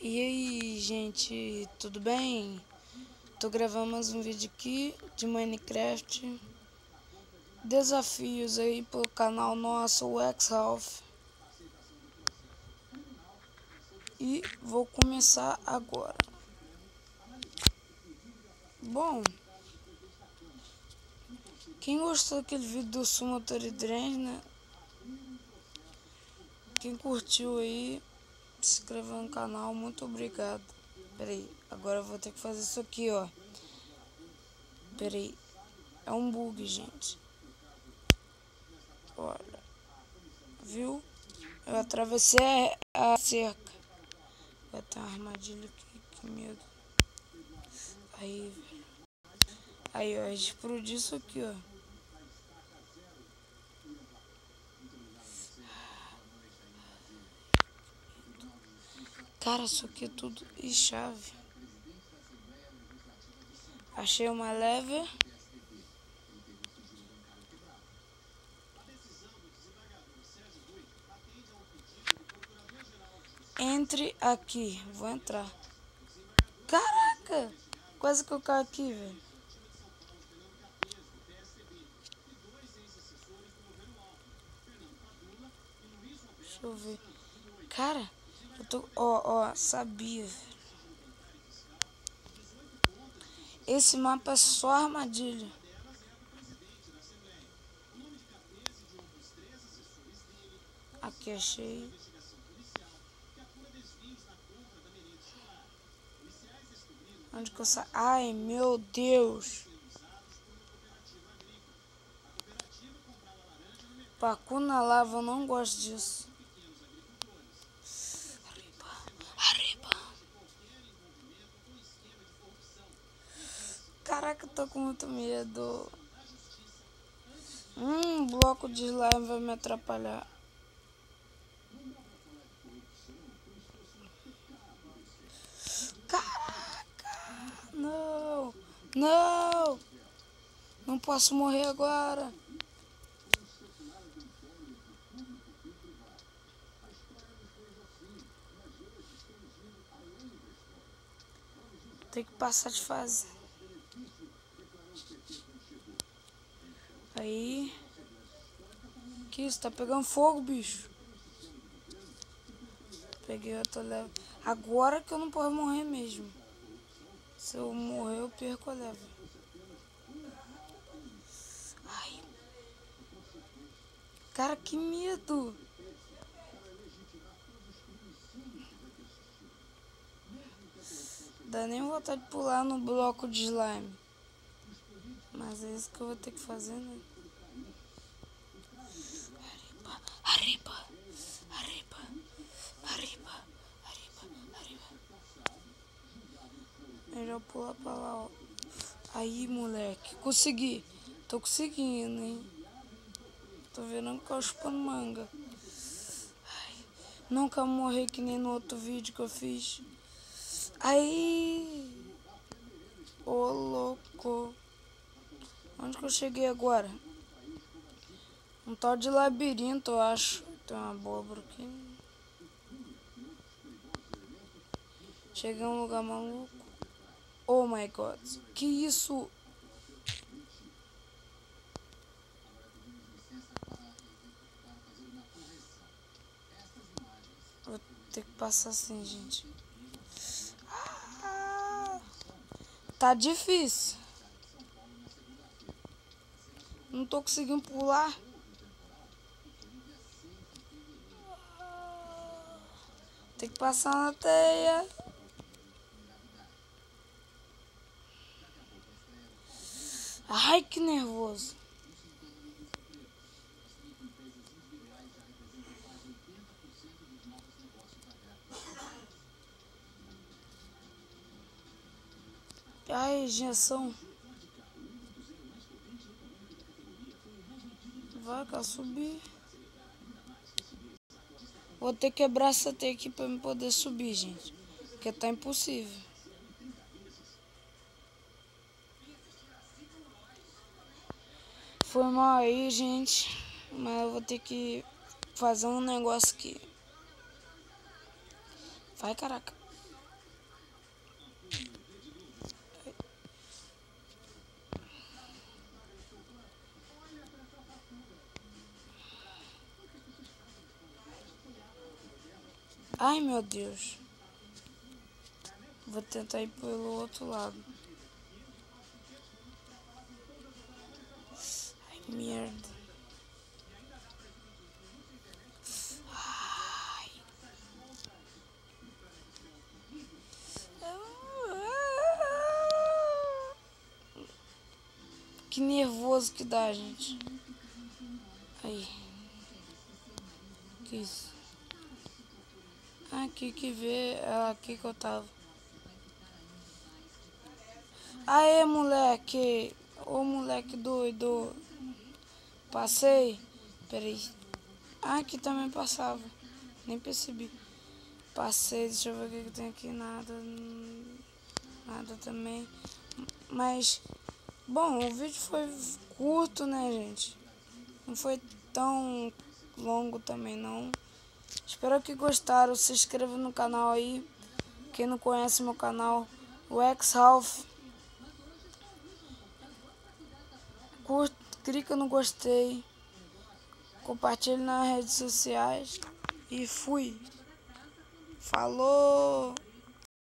E aí, gente, tudo bem? Tô gravando mais um vídeo aqui de Minecraft. Desafios aí pro canal nosso, o X-Half. E vou começar agora. Bom, quem gostou daquele vídeo do Sumotor e Drens, né? Quem curtiu aí, se inscreveu no canal, muito obrigado. Pera aí, agora eu vou ter que fazer isso aqui, ó. Pera aí, é um bug, gente. Olha, viu? Eu atravessei a cerca. Vai ter uma armadilha aqui, que medo. Aí, velho. Aí, ó, explodiu isso aqui, ó. Cara, isso aqui é tudo. E chave. Achei uma lever. Entre aqui. Vou entrar. Caraca! Quase que eu caio aqui, velho. Deixa eu ver. Cara, eu tô... Ó, sabia, velho. Esse mapa é só armadilha. Aqui achei. Onde que eu saio? Ai, meu Deus. Pacu na lava, eu não gosto disso. Arriba. Caraca, eu tô com muito medo. Bloco de slime vai me atrapalhar. Caraca! Não! Não! Não posso morrer agora. Tem que passar de fase. Aí. Que isso? Tá pegando fogo, bicho. Peguei outra leva. Agora que eu não posso morrer mesmo. Se eu morrer, eu perco a leva. Ai. Cara, que medo. Dá nem vontade de pular no bloco de slime. Mas é isso que eu vou ter que fazer, né? Arriba, arriba, arriba, arriba, arriba. Melhor pular pra lá, ó. Aí, moleque, consegui. Tô conseguindo, hein? Tô vendo que eu chupando manga. Ai, nunca morri que nem no outro vídeo que eu fiz. Aí, ô louco. Onde que eu cheguei agora? Um tal de labirinto, eu acho. Tem uma abóbora aqui. Cheguei a um lugar maluco. Oh my god. Que isso? Vou ter que passar assim, gente. Tá difícil. Não tô conseguindo pular. Tem que passar na teia. Ai, que nervoso. Ai, injeção. Vai, cá, subir. Vou ter que quebrar essa teia aqui pra eu poder subir, gente. Porque tá impossível. Foi mal aí, gente. Mas eu vou ter que fazer um negócio aqui. Vai, caraca. Ai, meu Deus. Vou tentar ir pelo outro lado. Ai, merda. Ai. Que nervoso que dá, gente. Aí. Que isso? Aqui que vê. Aqui que eu tava. Aê, moleque. Ô, moleque doido. Passei. Peraí. Aqui também passava. Nem percebi. Passei. Deixa eu ver o que tem aqui. Nada. Nada também. Mas, bom, o vídeo foi curto, né, gente? Não foi tão longo também, não. Espero que gostaram. Se inscreva no canal aí. Quem não conhece meu canal, o X-Ralph. Clica no gostei. Compartilhe nas redes sociais. E fui. Falou!